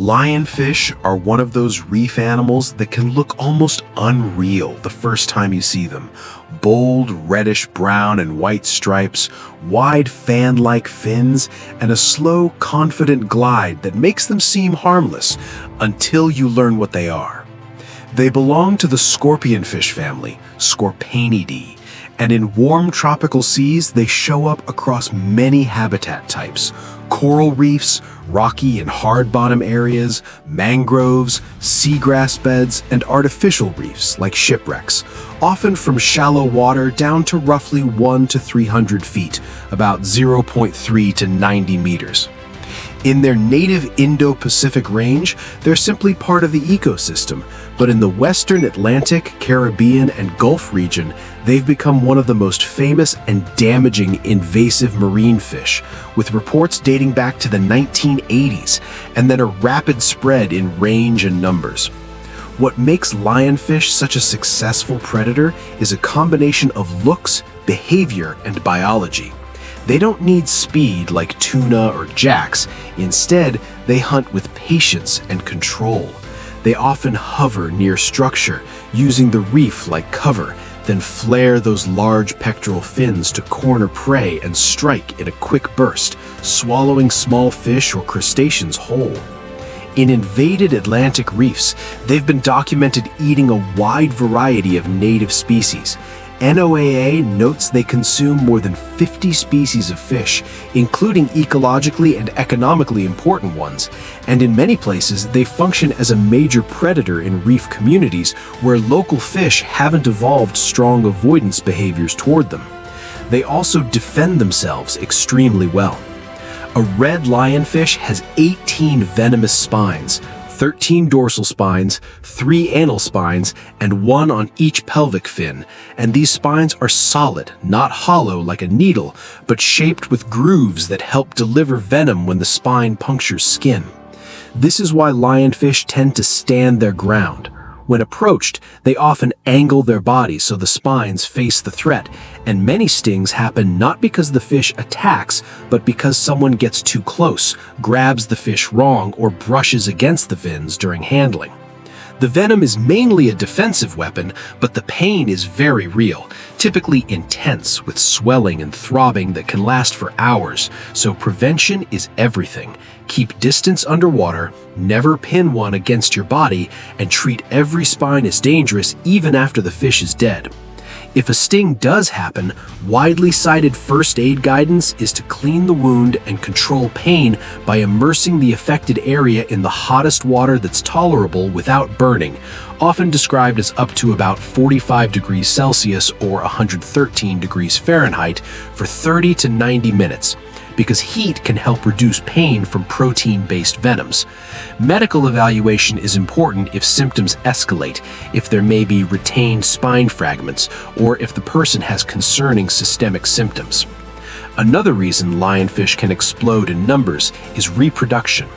Lionfish are one of those reef animals that can look almost unreal the first time you see them. Bold, reddish brown and white stripes, wide fan-like fins, and a slow, confident glide that makes them seem harmless until you learn what they are. They belong to the scorpionfish family, Scorpaenidae, and in warm tropical seas they show up across many habitat types: coral reefs, rocky and hard bottom areas, mangroves, seagrass beds, and artificial reefs like shipwrecks, often from shallow water down to roughly 100 to 300 feet, about 0.3 to 90 meters. In their native Indo-Pacific range, they're simply part of the ecosystem, but in the Western Atlantic, Caribbean, and Gulf region, they've become one of the most famous and damaging invasive marine fish, with reports dating back to the 1980s, and then a rapid spread in range and numbers. What makes lionfish such a successful predator is a combination of looks, behavior, and biology. They don't need speed like tuna or jacks. Instead, they hunt with patience and control. They often hover near structure, using the reef like cover, then flare those large pectoral fins to corner prey and strike in a quick burst, swallowing small fish or crustaceans whole. In invaded Atlantic reefs, they've been documented eating a wide variety of native species. NOAA notes they consume more than 50 species of fish, including ecologically and economically important ones, and in many places they function as a major predator in reef communities where local fish haven't evolved strong avoidance behaviors toward them. They also defend themselves extremely well. A red lionfish has 18 venomous spines, 13 dorsal spines, 3 anal spines, and 1 on each pelvic fin, and these spines are solid, not hollow like a needle, but shaped with grooves that help deliver venom when the spine punctures skin. This is why lionfish tend to stand their ground. When approached, they often angle their bodies so the spines face the threat, and many stings happen not because the fish attacks, but because someone gets too close, grabs the fish wrong, or brushes against the fins during handling. The venom is mainly a defensive weapon, but the pain is very real, typically intense with swelling and throbbing that can last for hours, so prevention is everything. Keep distance underwater, never pin one against your body, and treat every spine as dangerous even after the fish is dead. If a sting does happen, widely cited first aid guidance is to clean the wound and control pain by immersing the affected area in the hottest water that's tolerable without burning, often described as up to about 45 degrees Celsius or 113 degrees Fahrenheit for 30 to 90 minutes. Because heat can help reduce pain from protein-based venoms. Medical evaluation is important if symptoms escalate, if there may be retained spine fragments, or if the person has concerning systemic symptoms. Another reason lionfish can explode in numbers is reproduction.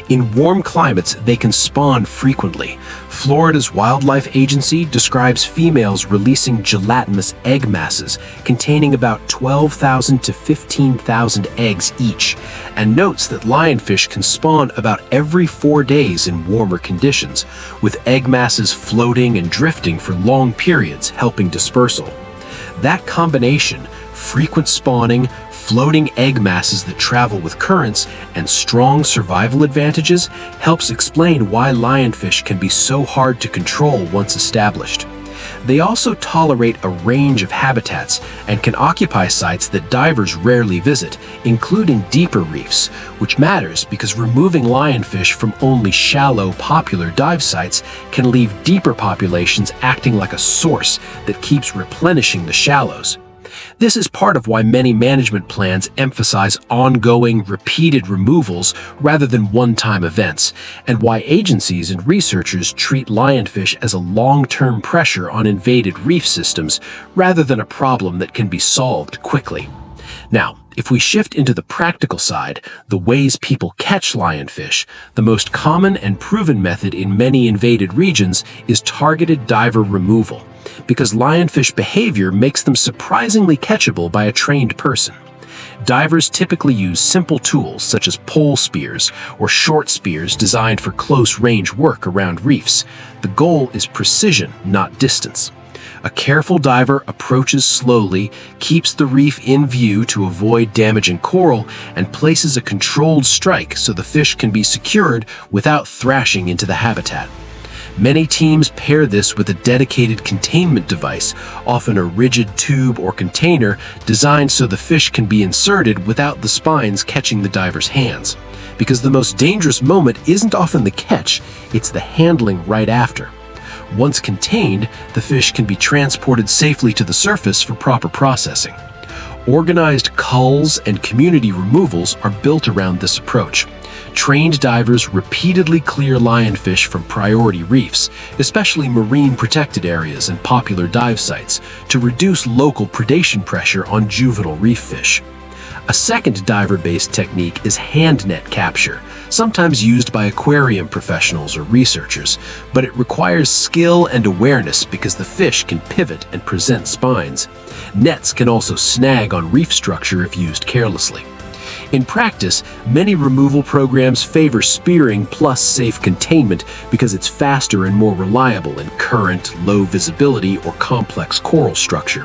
In warm climates, they can spawn frequently. Florida's Wildlife Agency describes females releasing gelatinous egg masses containing about 12,000 to 15,000 eggs each, and notes that lionfish can spawn about every 4 days in warmer conditions, with egg masses floating and drifting for long periods, helping dispersal. That combination, frequent spawning, floating egg masses that travel with currents, and strong survival advantages helps explain why lionfish can be so hard to control once established. They also tolerate a range of habitats and can occupy sites that divers rarely visit, including deeper reefs, which matters because removing lionfish from only shallow, popular dive sites can leave deeper populations acting like a source that keeps replenishing the shallows. This is part of why many management plans emphasize ongoing, repeated removals rather than one-time events, and why agencies and researchers treat lionfish as a long-term pressure on invaded reef systems rather than a problem that can be solved quickly. Now, if we shift into the practical side, the ways people catch lionfish, the most common and proven method in many invaded regions is targeted diver removal, because lionfish behavior makes them surprisingly catchable by a trained person. Divers typically use simple tools such as pole spears or short spears designed for close-range work around reefs. The goal is precision, not distance. A careful diver approaches slowly, keeps the reef in view to avoid damaging coral, and places a controlled strike so the fish can be secured without thrashing into the habitat. Many teams pair this with a dedicated containment device, often a rigid tube or container designed so the fish can be inserted without the spines catching the diver's hands. Because the most dangerous moment isn't often the catch, it's the handling right after. Once contained, the fish can be transported safely to the surface for proper processing. Organized culls and community removals are built around this approach. Trained divers repeatedly clear lionfish from priority reefs, especially marine protected areas and popular dive sites, to reduce local predation pressure on juvenile reef fish. A second diver-based technique is hand net capture, sometimes used by aquarium professionals or researchers, but it requires skill and awareness because the fish can pivot and present spines. Nets can also snag on reef structure if used carelessly. In practice, many removal programs favor spearing plus safe containment because it's faster and more reliable in current, low visibility, or complex coral structure,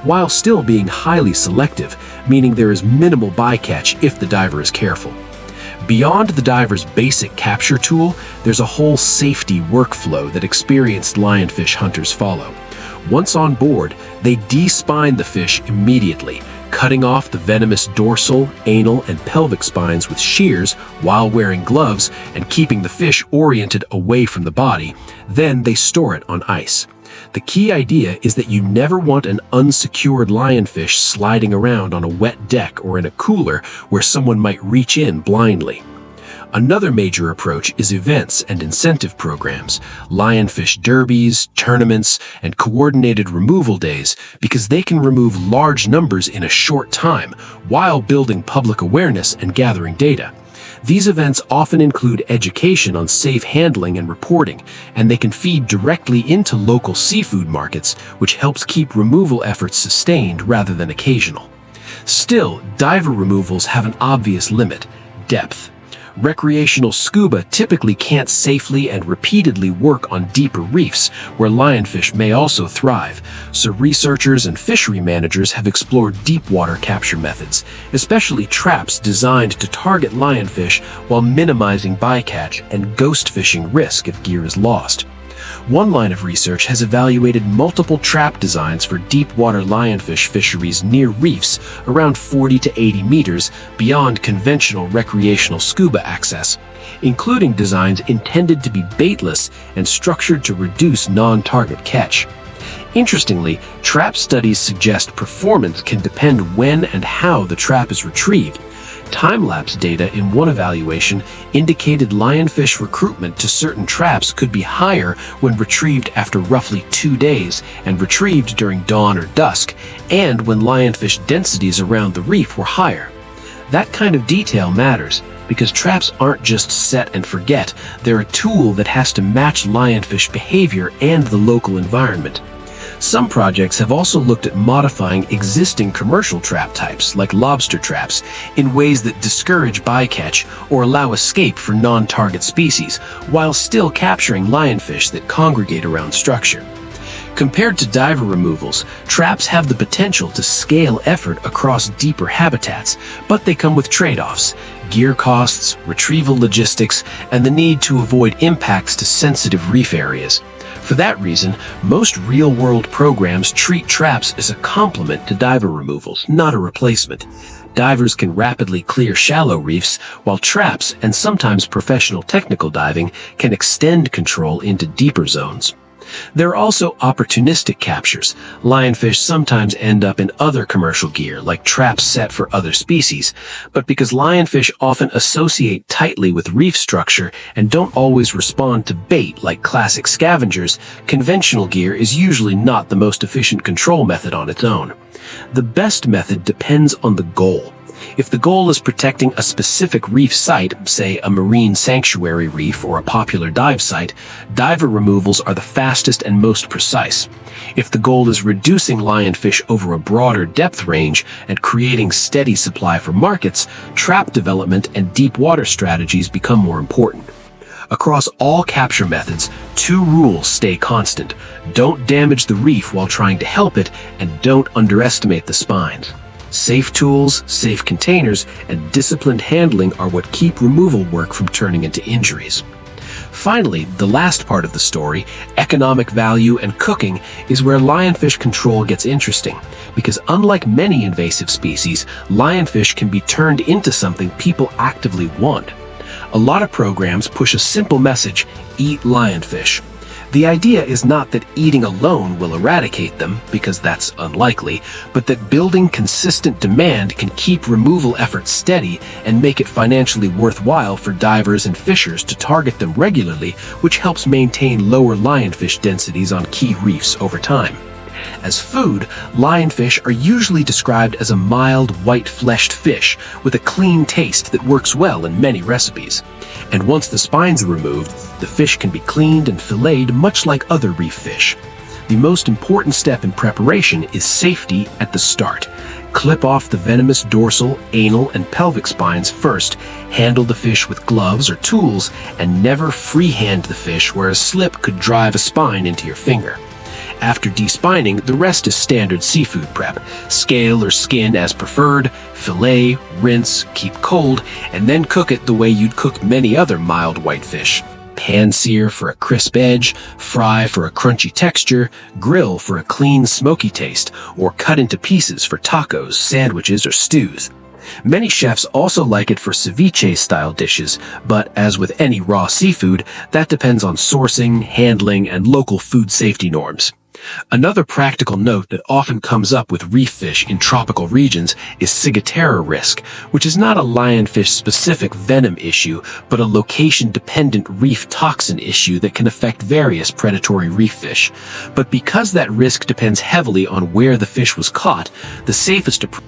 while still being highly selective, meaning there is minimal bycatch if the diver is careful. Beyond the diver's basic capture tool, there's a whole safety workflow that experienced lionfish hunters follow. Once on board, they de-spine the fish immediately, cutting off the venomous dorsal, anal, and pelvic spines with shears while wearing gloves and keeping the fish oriented away from the body. Then they store it on ice. The key idea is that you never want an unsecured lionfish sliding around on a wet deck or in a cooler where someone might reach in blindly. Another major approach is events and incentive programs, lionfish derbies, tournaments, and coordinated removal days, because they can remove large numbers in a short time while building public awareness and gathering data. These events often include education on safe handling and reporting, and they can feed directly into local seafood markets, which helps keep removal efforts sustained rather than occasional. Still, diver removals have an obvious limit: depth. Recreational scuba typically can't safely and repeatedly work on deeper reefs, where lionfish may also thrive, so researchers and fishery managers have explored deep water capture methods, especially traps designed to target lionfish while minimizing bycatch and ghost fishing risk if gear is lost. One line of research has evaluated multiple trap designs for deep water lionfish fisheries near reefs around 40 to 80 meters beyond conventional recreational scuba access, including designs intended to be baitless and structured to reduce non-target catch. Interestingly, trap studies suggest performance can depend when and how the trap is retrieved. Time-lapse data in one evaluation indicated lionfish recruitment to certain traps could be higher when retrieved after roughly 2 days and retrieved during dawn or dusk, and when lionfish densities around the reef were higher. That kind of detail matters because traps aren't just set and forget, they're a tool that has to match lionfish behavior and the local environment. Some projects have also looked at modifying existing commercial trap types, like lobster traps, in ways that discourage bycatch or allow escape for non-target species, while still capturing lionfish that congregate around structure. Compared to diver removals, traps have the potential to scale effort across deeper habitats, but they come with trade-offs: gear costs, retrieval logistics, and the need to avoid impacts to sensitive reef areas. For that reason, most real-world programs treat traps as a complement to diver removals, not a replacement. Divers can rapidly clear shallow reefs, while traps, and sometimes professional technical diving, can extend control into deeper zones. There are also opportunistic captures. Lionfish sometimes end up in other commercial gear, like traps set for other species, but because lionfish often associate tightly with reef structure and don't always respond to bait like classic scavengers, conventional gear is usually not the most efficient control method on its own. The best method depends on the goal. If the goal is protecting a specific reef site, say a marine sanctuary reef or a popular dive site, diver removals are the fastest and most precise. If the goal is reducing lionfish over a broader depth range and creating steady supply for markets, trap development and deep water strategies become more important. Across all capture methods, two rules stay constant. Don't damage the reef while trying to help it, and don't underestimate the spines. Safe tools, safe containers, and disciplined handling are what keep removal work from turning into injuries. Finally, the last part of the story, economic value and cooking, is where lionfish control gets interesting, because unlike many invasive species, lionfish can be turned into something people actively want. A lot of programs push a simple message: eat lionfish. The idea is not that eating alone will eradicate them, because that's unlikely, but that building consistent demand can keep removal efforts steady and make it financially worthwhile for divers and fishers to target them regularly, which helps maintain lower lionfish densities on key reefs over time. As food, lionfish are usually described as a mild, white-fleshed fish with a clean taste that works well in many recipes. And once the spines are removed, the fish can be cleaned and filleted much like other reef fish. The most important step in preparation is safety at the start. Clip off the venomous dorsal, anal, and pelvic spines first, handle the fish with gloves or tools, and never freehand the fish where a slip could drive a spine into your finger. After despining, the rest is standard seafood prep. Scale or skin as preferred, fillet, rinse, keep cold, and then cook it the way you'd cook many other mild whitefish. Pan-sear for a crisp edge, fry for a crunchy texture, grill for a clean, smoky taste, or cut into pieces for tacos, sandwiches, or stews. Many chefs also like it for ceviche-style dishes, but as with any raw seafood, that depends on sourcing, handling, and local food safety norms. Another practical note that often comes up with reef fish in tropical regions is ciguatera risk, which is not a lionfish-specific venom issue, but a location-dependent reef toxin issue that can affect various predatory reef fish. But because that risk depends heavily on where the fish was caught, the safest approach